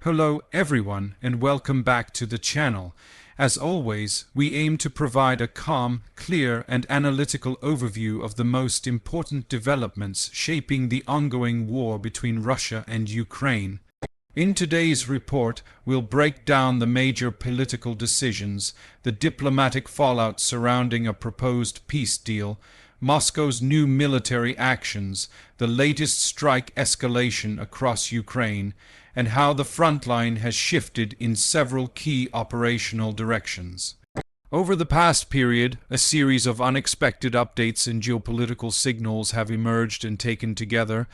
Hello everyone and welcome back to the channel. As always, we aim to provide a calm, clear and analytical overview of the most important developments shaping the ongoing war between Russia and Ukraine. In today's report, we'll break down the major political decisions, the diplomatic fallout surrounding a proposed peace deal, Moscow's new military actions, the latest strike escalation across Ukraine, and how the Frontline has shifted in several key operational directions. Over the past period, a series of unexpected updates and geopolitical signals have emerged and taken together.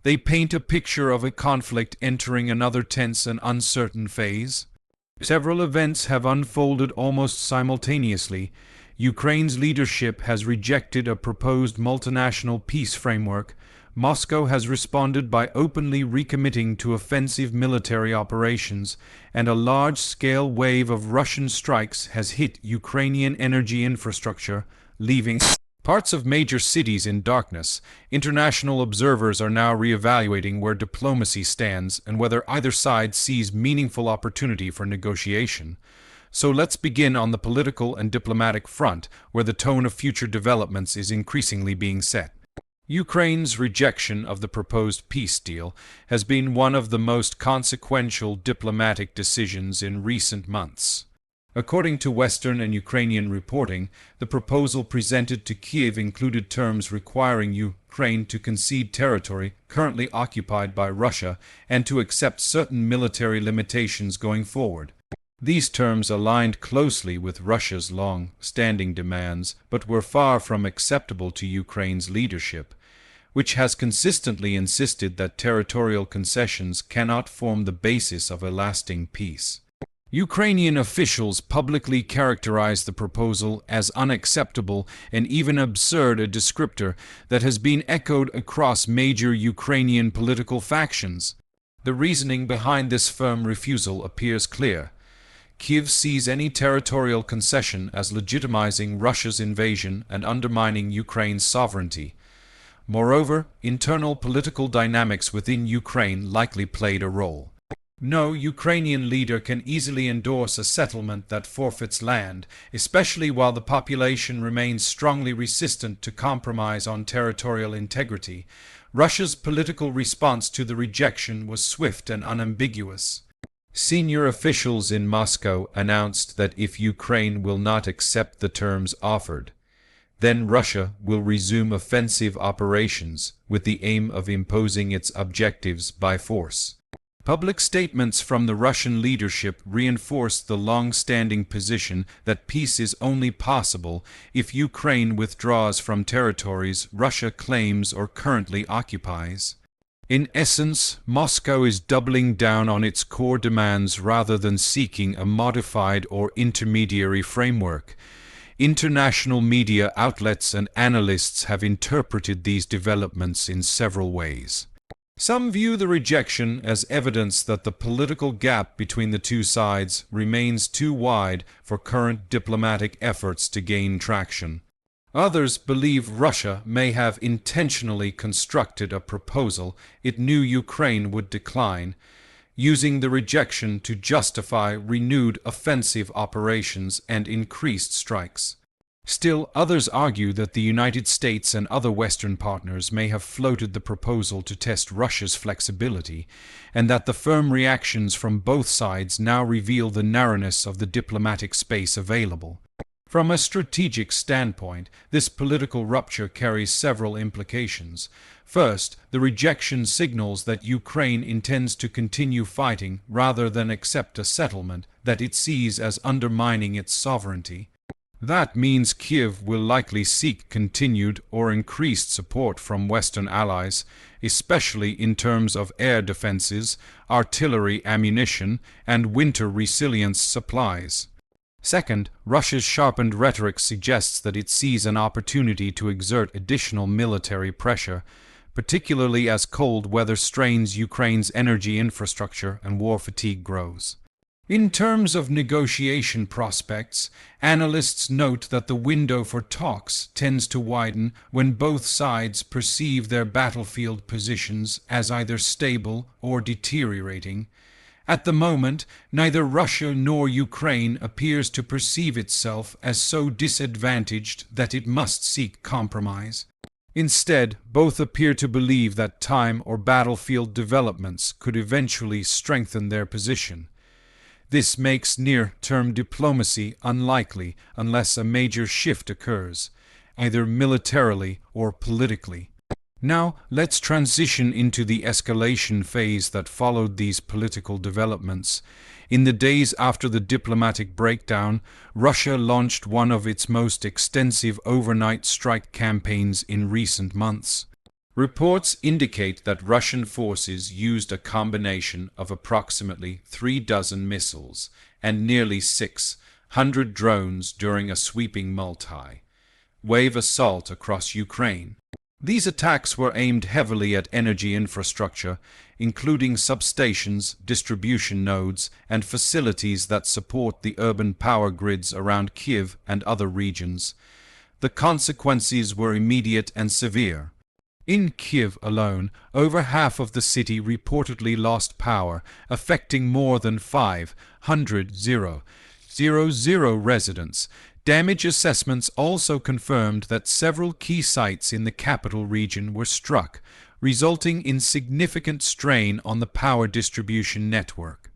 They paint a picture of a conflict entering another tense and uncertain phase. Several events have unfolded almost simultaneously. Ukraine's leadership has rejected a proposed multinational peace framework. Moscow has responded by openly recommitting to offensive military operations, and a large-scale wave of Russian strikes has hit Ukrainian energy infrastructure, leaving parts of major cities in darkness. International observers are now reevaluating where diplomacy stands and whether either side sees meaningful opportunity for negotiation. So let's begin on the political and diplomatic front, where the tone of future developments is increasingly being set. Ukraine's rejection of the proposed peace deal has been one of the most consequential diplomatic decisions in recent months. According to Western and Ukrainian reporting, the proposal presented to Kyiv included terms requiring Ukraine to concede territory currently occupied by Russia and to accept certain military limitations going forward. These terms aligned closely with Russia's long-standing demands, but were far from acceptable to Ukraine's leadership, which has consistently insisted that territorial concessions cannot form the basis of a lasting peace. Ukrainian officials publicly characterized the proposal as unacceptable and even absurd, a descriptor that has been echoed across major Ukrainian political factions. The reasoning behind this firm refusal appears clear. Kyiv sees any territorial concession as legitimizing Russia's invasion and undermining Ukraine's sovereignty. Moreover, internal political dynamics within Ukraine likely played a role. No Ukrainian leader can easily endorse a settlement that forfeits land, especially while the population remains strongly resistant to compromise on territorial integrity. Russia's political response to the rejection was swift and unambiguous. Senior officials in Moscow announced that if Ukraine will not accept the terms offered, then Russia will resume offensive operations with the aim of imposing its objectives by force. Public statements from the Russian leadership reinforced the long-standing position that peace is only possible if Ukraine withdraws from territories Russia claims or currently occupies. In essence, Moscow is doubling down on its core demands rather than seeking a modified or intermediary framework. International media outlets and analysts have interpreted these developments in several ways. Some view the rejection as evidence that the political gap between the two sides remains too wide for current diplomatic efforts to gain traction. Others believe Russia may have intentionally constructed a proposal it knew Ukraine would decline, using the rejection to justify renewed offensive operations and increased strikes. Still, others argue that the United States and other Western partners may have floated the proposal to test Russia's flexibility, and that the firm reactions from both sides now reveal the narrowness of the diplomatic space available. From a strategic standpoint, this political rupture carries several implications. First, the rejection signals that Ukraine intends to continue fighting rather than accept a settlement that it sees as undermining its sovereignty. That means Kyiv will likely seek continued or increased support from Western allies, especially in terms of air defenses, artillery ammunition, and winter resilience supplies. Second, Russia's sharpened rhetoric suggests that it sees an opportunity to exert additional military pressure, particularly as cold weather strains Ukraine's energy infrastructure and war fatigue grows. In terms of negotiation prospects, analysts note that the window for talks tends to widen when both sides perceive their battlefield positions as either stable or deteriorating. At the moment, neither Russia nor Ukraine appears to perceive itself as so disadvantaged that it must seek compromise. Instead, both appear to believe that time or battlefield developments could eventually strengthen their position. This makes near-term diplomacy unlikely unless a major shift occurs, either militarily or politically. Now, let's transition into the escalation phase that followed these political developments. In the days after the diplomatic breakdown, Russia launched one of its most extensive overnight strike campaigns in recent months. Reports indicate that Russian forces used a combination of approximately 36 missiles and nearly 600 drones during a sweeping multi-wave assault across Ukraine. These attacks were aimed heavily at energy infrastructure, including substations, distribution nodes, and facilities that support the urban power grids around Kyiv and other regions. The consequences were immediate and severe. In Kyiv alone, over half of the city reportedly lost power, affecting more than 500,000 residents. Damage assessments also confirmed that several key sites in the capital region were struck, resulting in significant strain on the power distribution network.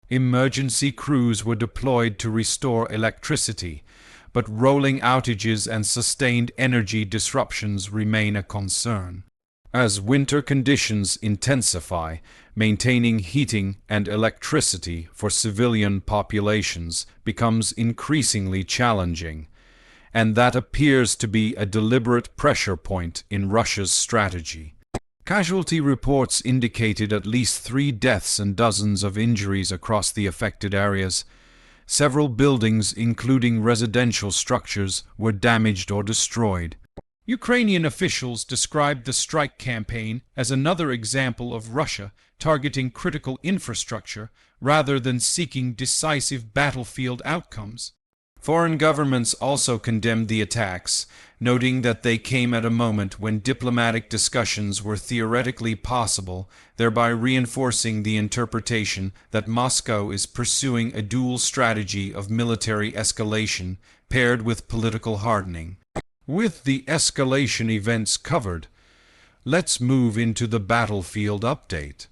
Emergency crews were deployed to restore electricity, but rolling outages and sustained energy disruptions remain a concern. As winter conditions intensify, maintaining heating and electricity for civilian populations becomes increasingly challenging, and that appears to be a deliberate pressure point in Russia's strategy. Casualty reports indicated at least 3 deaths and dozens of injuries across the affected areas. Several buildings, including residential structures, were damaged or destroyed. Ukrainian officials described the strike campaign as another example of Russia targeting critical infrastructure rather than seeking decisive battlefield outcomes. Foreign governments also condemned the attacks, noting that they came at a moment when diplomatic discussions were theoretically possible, thereby reinforcing the interpretation that Moscow is pursuing a dual strategy of military escalation paired with political hardening. With the escalation events covered, let's move into the battlefield update.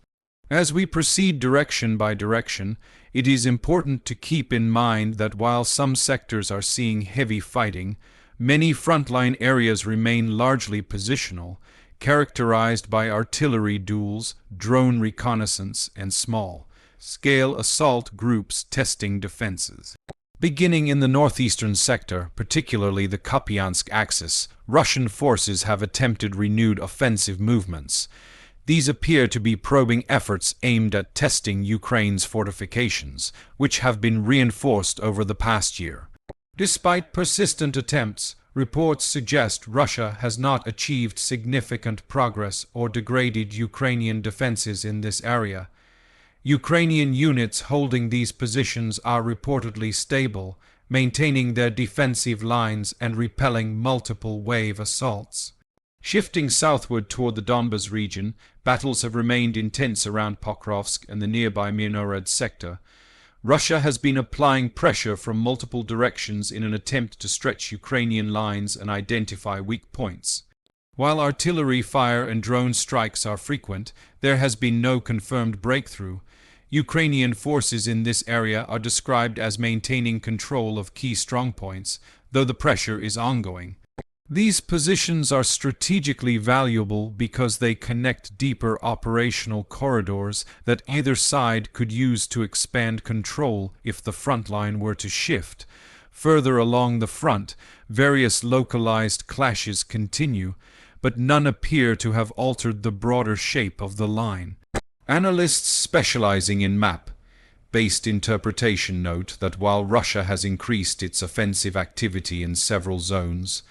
As we proceed direction by direction, it is important to keep in mind that while some sectors are seeing heavy fighting, many frontline areas remain largely positional, characterized by artillery duels, drone reconnaissance, and small-scale assault groups testing defenses. Beginning in the northeastern sector, particularly the Kupyansk axis, Russian forces have attempted renewed offensive movements. These appear to be probing efforts aimed at testing Ukraine's fortifications, which have been reinforced over the past year. Despite persistent attempts, reports suggest Russia has not achieved significant progress or degraded Ukrainian defenses in this area. Ukrainian units holding these positions are reportedly stable, maintaining their defensive lines and repelling multiple wave assaults. Shifting southward toward the Donbas region, battles have remained intense around Pokrovsk and the nearby Mirnorod sector. Russia has been applying pressure from multiple directions in an attempt to stretch Ukrainian lines and identify weak points. While artillery fire and drone strikes are frequent, there has been no confirmed breakthrough. Ukrainian forces in this area are described as maintaining control of key strongpoints, though the pressure is ongoing. These positions are strategically valuable because they connect deeper operational corridors that either side could use to expand control if the front line were to shift. Further along the front, various localized clashes continue, but none appear to have altered the broader shape of the line. Analysts specializing in map-based interpretation note that while Russia has increased its offensive activity in several zones,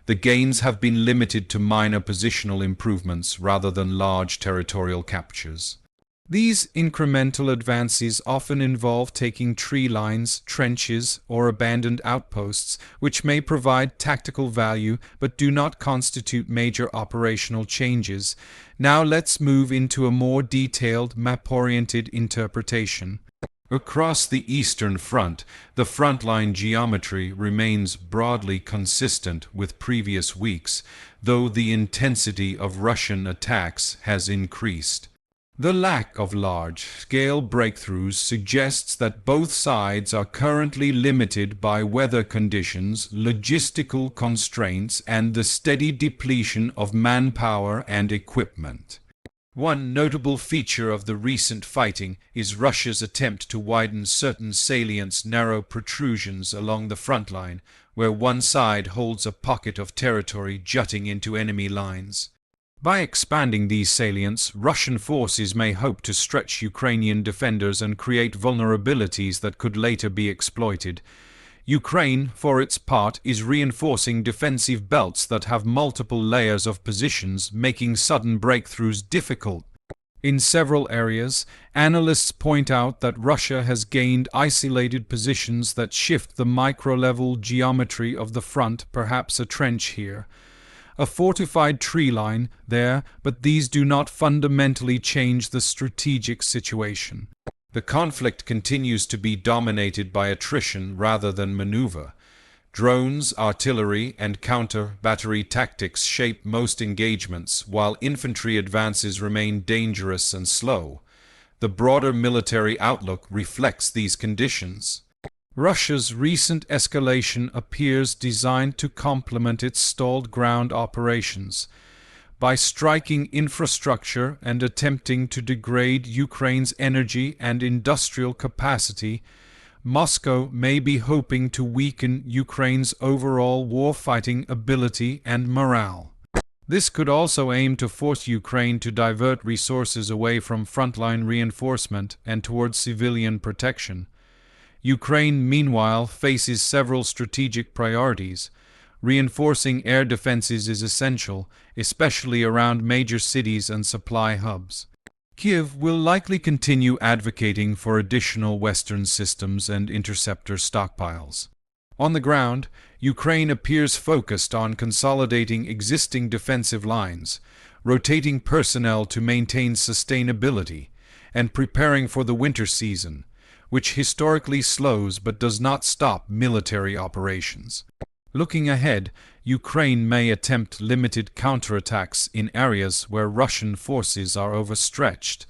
the gains have been limited to minor positional improvements rather than large territorial captures. These incremental advances often involve taking tree lines, trenches, or abandoned outposts, which may provide tactical value but do not constitute major operational changes. Now let's move into a more detailed, map-oriented interpretation. Across the Eastern Front, the frontline geometry remains broadly consistent with previous weeks, though the intensity of Russian attacks has increased. The lack of large-scale breakthroughs suggests that both sides are currently limited by weather conditions, logistical constraints, and the steady depletion of manpower and equipment. One notable feature of the recent fighting is Russia's attempt to widen certain salients' narrow protrusions along the front line, where one side holds a pocket of territory jutting into enemy lines. By expanding these salients, Russian forces may hope to stretch Ukrainian defenders and create vulnerabilities that could later be exploited. Ukraine, for its part, is reinforcing defensive belts that have multiple layers of positions, making sudden breakthroughs difficult. In several areas, analysts point out that Russia has gained isolated positions that shift the micro-level geometry of the front, perhaps a trench here. A fortified tree line there, but these do not fundamentally change the strategic situation. The conflict continues to be dominated by attrition rather than maneuver. Drones, artillery, and counter-battery tactics shape most engagements, while infantry advances remain dangerous and slow. The broader military outlook reflects these conditions. Russia's recent escalation appears designed to complement its stalled ground operations. By striking infrastructure and attempting to degrade Ukraine's energy and industrial capacity, Moscow may be hoping to weaken Ukraine's overall warfighting ability and morale. This could also aim to force Ukraine to divert resources away from frontline reinforcement and towards civilian protection. Ukraine, meanwhile, faces several strategic priorities. Reinforcing air defenses is essential, especially around major cities and supply hubs. Kyiv will likely continue advocating for additional Western systems and interceptor stockpiles. On the ground, Ukraine appears focused on consolidating existing defensive lines, rotating personnel to maintain sustainability, and preparing for the winter season, which historically slows but does not stop military operations. Looking ahead, Ukraine may attempt limited counterattacks in areas where Russian forces are overstretched.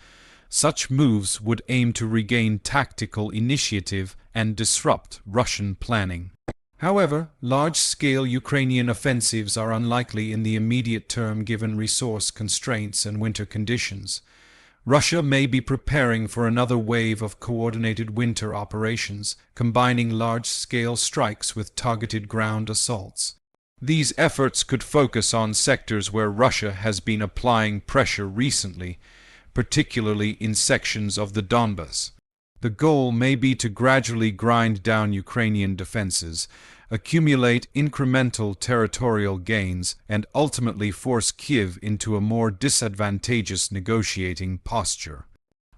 Such moves would aim to regain tactical initiative and disrupt Russian planning. However, large-scale Ukrainian offensives are unlikely in the immediate term given resource constraints and winter conditions. Russia may be preparing for another wave of coordinated winter operations, combining large-scale strikes with targeted ground assaults. These efforts could focus on sectors where Russia has been applying pressure recently, particularly in sections of the Donbas. The goal may be to gradually grind down Ukrainian defenses, accumulate incremental territorial gains, and ultimately force Kyiv into a more disadvantageous negotiating posture.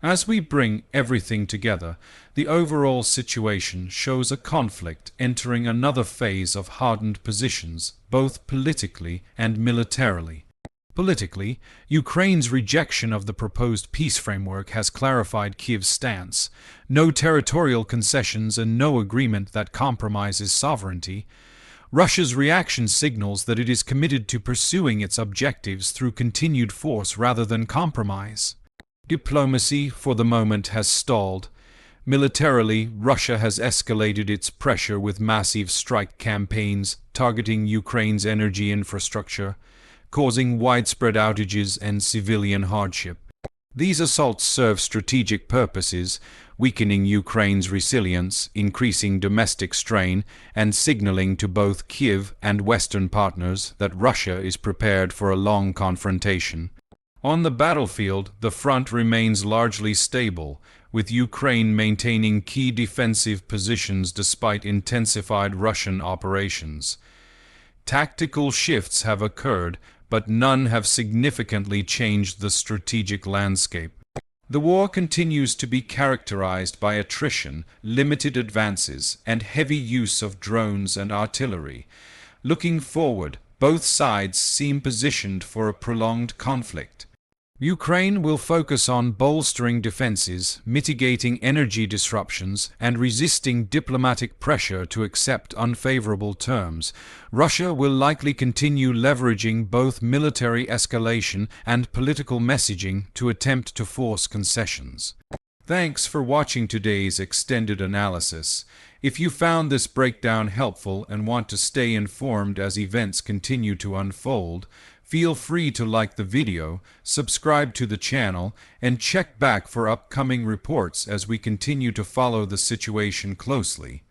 As we bring everything together, the overall situation shows a conflict entering another phase of hardened positions, both politically and militarily. Politically, Ukraine's rejection of the proposed peace framework has clarified Kyiv's stance. No territorial concessions and no agreement that compromises sovereignty. Russia's reaction signals that it is committed to pursuing its objectives through continued force rather than compromise. Diplomacy, for the moment, has stalled. Militarily, Russia has escalated its pressure with massive strike campaigns targeting Ukraine's energy infrastructure, causing widespread outages and civilian hardship. These assaults serve strategic purposes, weakening Ukraine's resilience, increasing domestic strain, and signaling to both Kyiv and Western partners that Russia is prepared for a long confrontation. On the battlefield, the front remains largely stable, with Ukraine maintaining key defensive positions despite intensified Russian operations. Tactical shifts have occurred, but none have significantly changed the strategic landscape. The war continues to be characterized by attrition, limited advances, and heavy use of drones and artillery. Looking forward, both sides seem positioned for a prolonged conflict. Ukraine will focus on bolstering defenses, mitigating energy disruptions, and resisting diplomatic pressure to accept unfavorable terms. Russia will likely continue leveraging both military escalation and political messaging to attempt to force concessions. Thanks for watching today's extended analysis. If you found this breakdown helpful and want to stay informed as events continue to unfold, feel free to like the video, subscribe to the channel, and check back for upcoming reports as we continue to follow the situation closely.